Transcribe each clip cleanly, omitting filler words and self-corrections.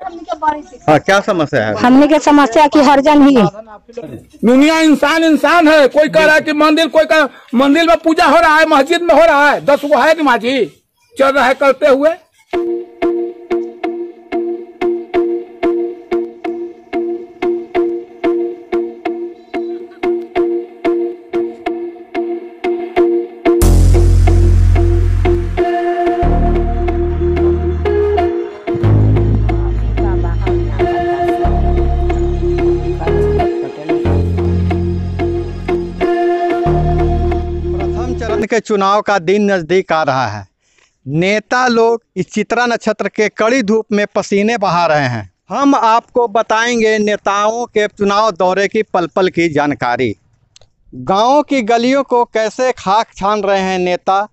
हाँ, क्या समस्या है? हमने के समस्या की हर जन ही दुनिया इंसान है। कोई कह रहा है कि मंदिर, कोई कह मंदिर में पूजा हो रहा है, मस्जिद में हो रहा है, 10 वो है कि माझी चल रहा है करते हुए। के चुनाव का दिन नजदीक आ रहा है। नेता लोग इस चित्रा नक्षत्र के कड़ी धूप में पसीने बहा रहे हैं। हम आपको बताएंगे नेताओं के चुनाव दौरे की पल पल की जानकारी। गांवों की गलियों को कैसे खाक छान रहे हैं नेता,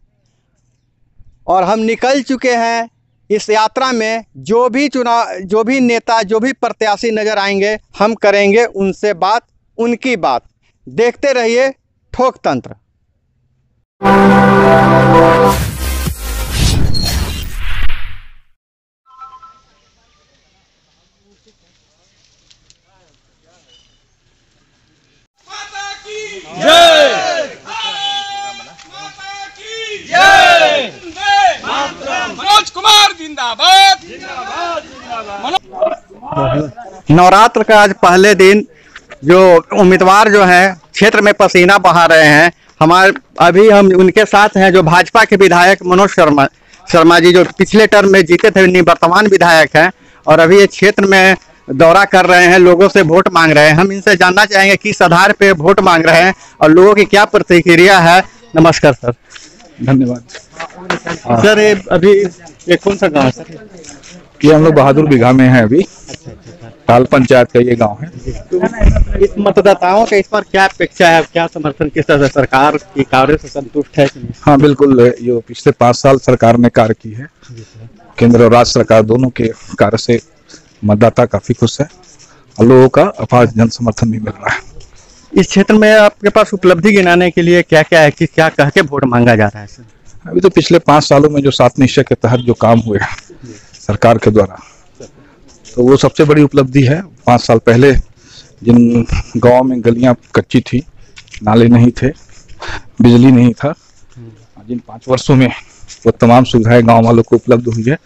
और हम निकल चुके हैं इस यात्रा में। जो भी नेता, जो भी प्रत्याशी नजर आएंगे, हम करेंगे उनसे बात, उनकी बात। देखते रहिए ठोक तंत्र। मनोज कुमार जिंदाबाद। नवरात्र का आज पहले दिन जो उम्मीदवार जो हैं क्षेत्र में पसीना बहा रहे हैं, अभी हम उनके साथ हैं जो भाजपा के विधायक मनोज शर्मा जी, जो पिछले टर्म में जीते थे, निवर्तमान विधायक हैं और अभी ये क्षेत्र में दौरा कर रहे हैं, लोगों से वोट मांग रहे हैं। हम इनसे जानना चाहेंगे किस आधार पे वोट मांग रहे हैं और लोगों की क्या प्रतिक्रिया है। नमस्कार सर। धन्यवाद सर, ये कौन सा गाँव है सर? ये हम लोग बहादुर बिघा में हैं अभी। ताल पंचायत का ये गांव है। तो इस मतदाताओं के इस पर क्या अपेक्षा है, क्या समर्थन, किस तरह से सरकार की कार्य से संतुष्ट है? हाँ बिल्कुल, ये पिछले 5 साल सरकार ने कार्य की है। केंद्र और राज्य सरकार दोनों के कार्य से मतदाता काफी खुश है और लोगों का अपार जन समर्थन भी मिल रहा है। इस क्षेत्र में आपके पास उपलब्धि गिनाने के लिए क्या क्या है, कि क्या कह के वोट मांगा जा रहा है सर? अभी तो पिछले 5 सालों में जो 7 निश्चय के तहत जो काम हुए सरकार के द्वारा, तो वो सबसे बड़ी उपलब्धि है। 5 साल पहले जिन गांव में गलियां कच्ची थी, नाले नहीं थे, बिजली नहीं था, जिन 5 वर्षों में वो तमाम सुविधाएं गांव वालों को उपलब्ध हुई है।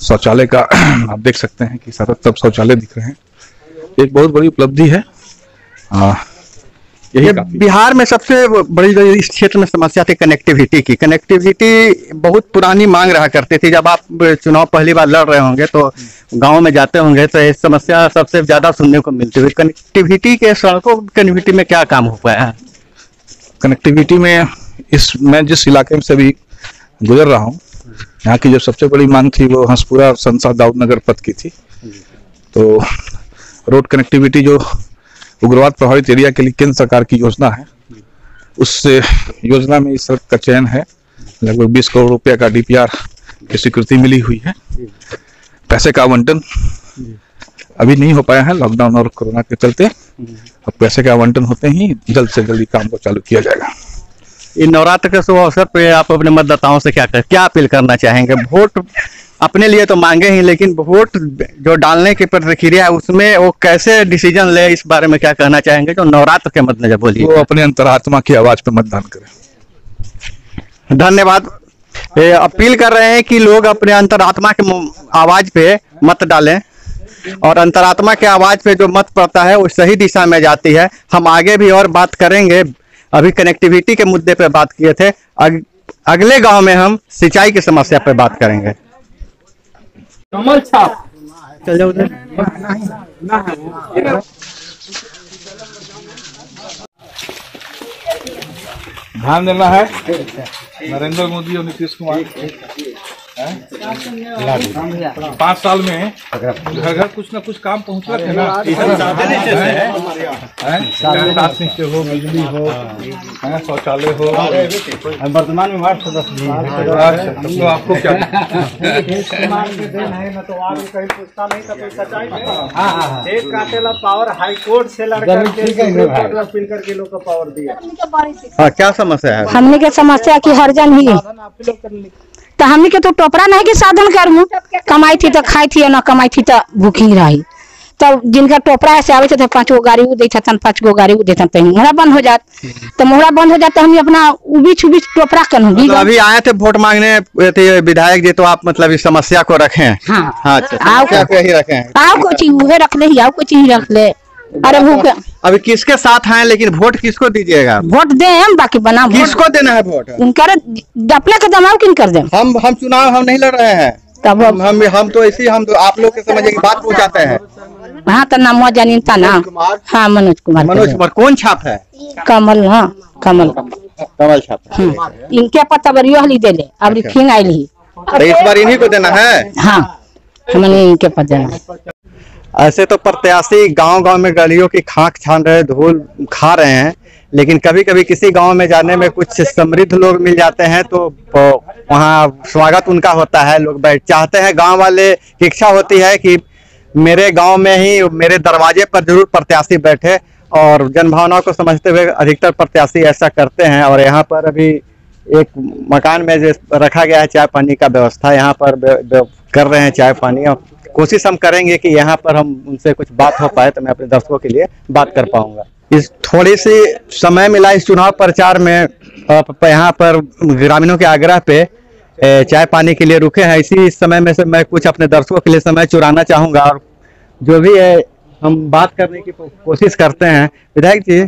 शौचालय का आप देख सकते हैं कि सब शौचालय दिख रहे हैं, एक बहुत बड़ी उपलब्धि है। ये बिहार में सबसे बड़ी जो इस क्षेत्र में समस्या थी कनेक्टिविटी की। कनेक्टिविटी बहुत पुरानी मांग रहा करती थी। जब आप चुनाव पहली बार लड़ रहे होंगे तो गांव में जाते होंगे तो ये समस्या सबसे ज्यादा सुनने को मिलती हुई। कनेक्टिविटी के सड़कों कनेक्टिविटी में क्या काम हो पाया है? कनेक्टिविटी में मैं जिस इलाके में से भी गुजर रहा हूँ, यहाँ की जो सबसे बड़ी मांग थी वो हंसपुरा संसा दाऊद नगर पथ की थी। तो रोड कनेक्टिविटी जो उग्रवाद प्रभावित एरिया के लिए केंद्र सरकार की योजना है, उस योजना में इस सड़क का चयन है। लगभग 20 करोड़ रुपया का DPR की स्वीकृति मिली हुई है। पैसे का आवंटन अभी नहीं हो पाया है लॉकडाउन और कोरोना के चलते। अब पैसे का आवंटन होते ही जल्द से जल्द काम को चालू किया जाएगा। इन नवरात्र के शुभ अवसर पे आप अपने मतदाताओं से क्या अपील करना चाहेंगे? वोट अपने लिए तो मांगे ही, लेकिन वोट जो डालने की प्रक्रिया है उसमें वो कैसे डिसीजन ले, इस बारे में क्या कहना चाहेंगे? जो नवरात्र के मद्देनजर बोलिए। वो अपने अंतरात्मा की आवाज पे मतदान करें। धन्यवाद। अपील कर रहे हैं कि लोग अपने अंतरात्मा के आवाज पे मत डालें और अंतरात्मा के आवाज पे जो मत पड़ता है वो सही दिशा में जाती है। हम आगे भी और बात करेंगे। अभी कनेक्टिविटी के मुद्दे पे बात किए थे, अगले गांव में हम सिंचाई की समस्या पे बात करेंगे। कमल छाप चल जाओ उधर। ध्यान देना है नरेंद्र मोदी और नीतीश कुमार 5 साल में घर घर कुछ न कुछ काम पहुंचा थे ना। निश्चय हो, बिजली हो, शौचालय हो। वर्तमान में वार्ड सदस्य तो आपको क्या एक काटेला पावर हाई कोर्ट से अपील करके लोग को पावर दिया। हाँ, क्या समस्या है? हमने के समस्या की हर जन ही तो हमने के तो टोपरा नहीं के साधन करूँ, कमाई थी तो खाई थी, ना कमाई थी तो भूखी रही। तो जिनका टोपरा ऐसे आवे थे 5 गो गाड़ी वो देता, 5 गो गाड़ी वो देता, तो मोहरा बंद हो जात, तो मोहरा बंद हो जाता, हम अपना उबीच उबीच टोपरा करूँ। तो अभी आए थे वोट मांगने विधायक जी, तो आप मतलब इस समस्या को रखे हैं? हाँ, समस्या को ही रखे हैं। आओ कोई चीज उहे रख ले, आओ कोई चीज रख ले। अरे भूख अभी किसके साथ हैं, लेकिन वोट किसको दीजिएगा? वोट दे हम, बाकी बना किसको देना है वोट? उनकर डपले के दमाव किन कर दे। हम चुनाव हम नहीं लड़ रहे हैं, तब हम तो इसी हम तो आप लोग के समझे की बात पहुंचाते हैं। हाँ तो नाम जानीता ना। हाँ मनोज कुमार। कौन छाप है? कमल। हाँ कमल छाप। इनके पता बरियो हली दे ले, अब फिर आई ली, तो इस बार इन्हीं को देना है। हाँ हमने इनके पता देना। ऐसे तो प्रत्याशी गांव-गांव में गलियों की खाक छान रहे, धूल खा रहे हैं, लेकिन कभी कभी किसी गांव में जाने में कुछ समृद्ध लोग मिल जाते हैं तो वहां स्वागत उनका होता है। लोग चाहते हैं, गांव वाले की इच्छा होती है कि मेरे गांव में ही मेरे दरवाजे पर जरूर प्रत्याशी बैठे, और जनभावनाओं को समझते हुए अधिकतर प्रत्याशी ऐसा करते हैं। और यहाँ पर अभी एक मकान में रखा गया है चाय पानी का व्यवस्था, यहाँ पर कर रहे हैं चाय पानी, और कोशिश हम करेंगे कि यहाँ पर हम उनसे कुछ बात हो पाए तो मैं अपने दर्शकों के लिए बात कर पाऊंगा। इस थोड़ी सी समय मिला इस चुनाव प्रचार में, यहाँ पर ग्रामीणों के आग्रह पे चाय पानी के लिए रुके हैं। इसी समय में से मैं कुछ अपने दर्शकों के लिए समय चुराना चाहूंगा, और जो भी है हम बात करने की कोशिश करते हैं। विधायक जी,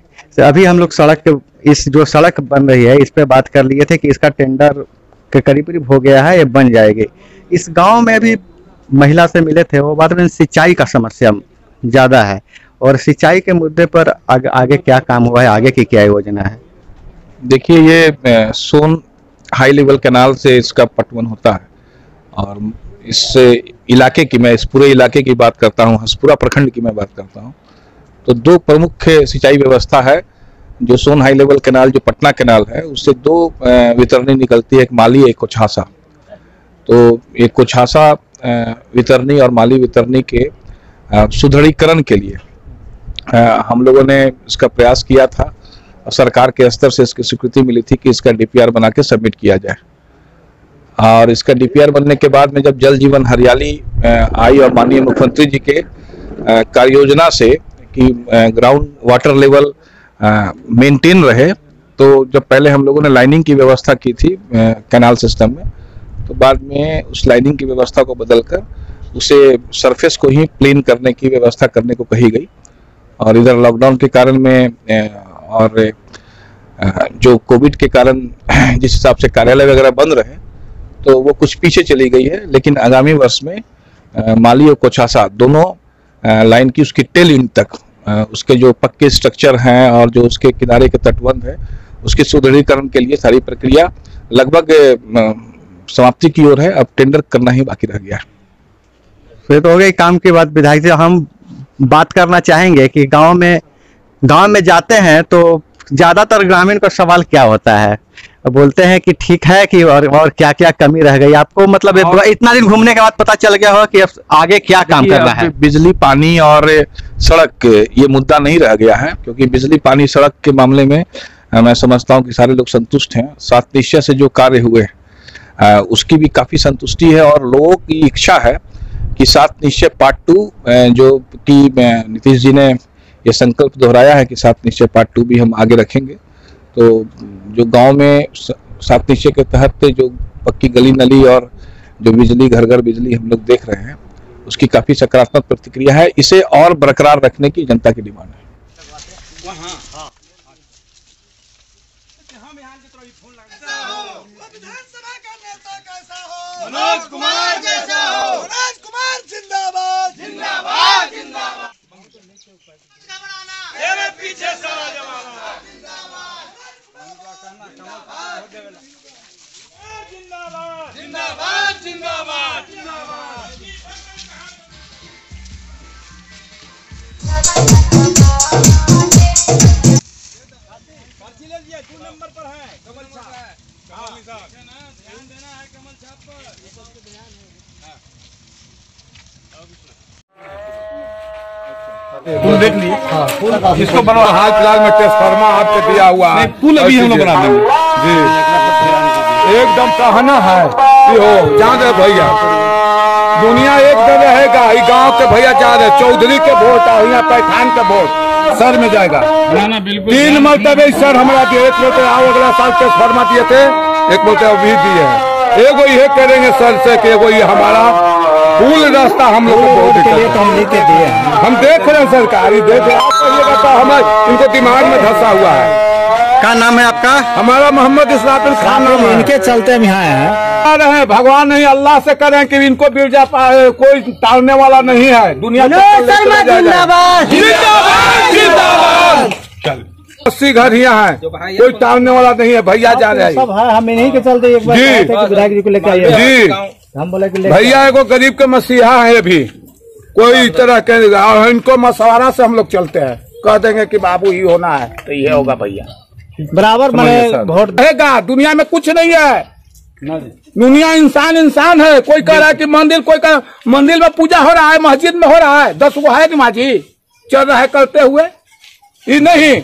अभी हम लोग सड़क के इस जो सड़क बन रही है इस पे बात कर लिए थे कि इसका टेंडर के करीब हो गया है, ये बन जाएगी। इस गांव में भी महिला से मिले थे, वो बात में सिंचाई का समस्या ज्यादा है, और सिंचाई के मुद्दे पर आगे क्या काम हुआ है, आगे की क्या योजना है? देखिए, ये सोन हाई लेवल कैनाल से इसका पटवन होता है, और इस इलाके की, मैं इस पूरे इलाके की बात करता हूँ, हंसपुरा प्रखंड की मैं बात करता हूँ, तो 2 प्रमुख सिंचाई व्यवस्था है। जो सोन हाई लेवल कैनाल, जो पटना कैनाल है, उससे 2 वितरणी निकलती है, एक माली एक कोछासा। तो एक कोछासा वितरणी और माली वितरणी के सुदृढ़ीकरण के लिए हम लोगों ने इसका प्रयास किया था, और सरकार के स्तर से इसकी स्वीकृति मिली थी कि इसका डीपीआर बना के सबमिट किया जाए। और इसका डीपीआर बनने के बाद में जब जल जीवन हरियाली आई, और माननीय मुख्यमंत्री जी के कार्य योजना से कि ग्राउंड वाटर लेवल मेंटेन रहे, तो जब पहले हम लोगों ने लाइनिंग की व्यवस्था की थी कैनाल सिस्टम में, तो बाद में उस लाइनिंग की व्यवस्था को बदलकर उसे सरफेस को ही प्लेन करने की व्यवस्था करने को कही गई। और इधर लॉकडाउन के कारण में और जो कोविड के कारण जिस हिसाब से कार्यालय वगैरह बंद रहे, तो वो कुछ पीछे चली गई है। लेकिन आगामी वर्ष में माली और कोछासा दोनों लाइन की उसकी टेल एंड तक उसके जो पक्के स्ट्रक्चर हैं और जो उसके किनारे के तटबंध है, उसके सुदृढ़ीकरण के लिए सारी प्रक्रिया लगभग समाप्ति की ओर है। अब टेंडर करना ही बाकी रह गया है। फिर तो हो गई काम की बात। विधायक जी, हम बात करना चाहेंगे कि गांव में जाते हैं तो ज्यादातर ग्रामीण का सवाल क्या होता है, बोलते हैं कि ठीक है कि और क्या क्या कमी रह गई आपको, मतलब इतना दिन घूमने के बाद पता चल गया हो कि अब आगे क्या काम करना है? बिजली, पानी और सड़क ये मुद्दा नहीं रह गया है, क्योंकि बिजली, पानी, सड़क के मामले में मैं समझता हूँ कि सारे लोग संतुष्ट हैं। 7 निश्चय से जो कार्य हुए उसकी भी काफी संतुष्टि है, और लोगों की इच्छा है कि 7 निश्चय पार्ट 2 जो कि नीतीश जी ने ये संकल्प दोहराया है कि 7 निश्चय पार्ट 2 भी हम आगे रखेंगे। तो जो गांव में 7 निश्चय के तहत जो पक्की गली नली और जो बिजली, घर घर बिजली हम लोग देख रहे हैं, उसकी काफी सकारात्मक प्रतिक्रिया है। इसे और बरकरार रखने की जनता की डिमांड है। मनोज कुमार जैसा हो, मनोज कुमार जिंदाबाद, जिंदाबाद, जिंदाबाद। तेरे पीछे सारा जमाना जिंदाबाद, जिंदाबाद, जिंदाबाद, जिंदाबाद, जिंदाबाद। ले लिया, 2 नंबर पर है कमल साहब। ध्यान देना है कमल साहब पर। पुल देख लिए? हाँ, इसको बनवा, हाल फिलहाल में ट्रांसफार्मर आपके दिया हुआ है। पुल अभी हम लोग बना देंगे जी, एकदम कहना है। हो जान रहे भैया, दुनिया एक दिन रहेगा। गांव के भैया जा रहे, चौधरी के वोट और यहाँ पैठान के वोट सर में जाएगा। ना बिल्कुल 3 मरतबे सर हमारा दिए, एक बोलते आओ अगला साल ट्रांसफार्मर दिए थे, एक बोलते अभी दिए हैं। एगो ये करेंगे सर से कि एगो ये हमारा फूल रास्ता हम लोग को बहुत दिक्कत हम लेके दिए, हम देख रहे हैं सरकारी देख रहे हैं, तो हमारे इनको दिमाग में धंसा हुआ है। क्या नाम है आपका? हमारा मोहम्मद इस्लामुल खान नाम है। इनके चलते हम यहाँ हैं। रहे भगवान नहीं अल्लाह से करें कि इनको बिरजा पाए, कोई टालने वाला नहीं है दुनिया में। 80 घर यहाँ है, कोई टालने वाला नहीं है। भैया जा रहे हैं सब है, हम इन्हीं के चलते एक बार विधायक जी को लेकर आइए जी। हम बोले कि भैया एगो गरीब के मसीहा है भी, कोई तरह के इनको मशवरा से हम लोग चलते हैं, कह देंगे कि बाबू ये होना है तो ये होगा भैया, बराबर मैंने वोट रहेगा। दुनिया में कुछ नहीं है, दुनिया इंसान है। कोई कह रहा है कि मंदिर, कोई कह मंदिर में पूजा हो रहा है, मस्जिद में हो रहा है, 10 वो है नमाजी चल रहा है करते हुए, ये नहीं।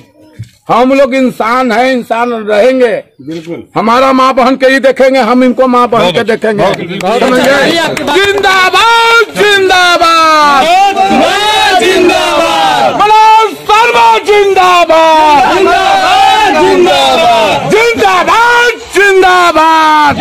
हम लोग इंसान हैं, इंसान रहेंगे बिल्कुल। हमारा माँ बहन के ही देखेंगे, हम इनको माँ बहन के देखेंगे। जिंदाबाद जिंदाबाद जिंदाबाद, मनोज शर्मा जिंदाबाद जिंदाबाद जिंदाबाद जिंदाबाद।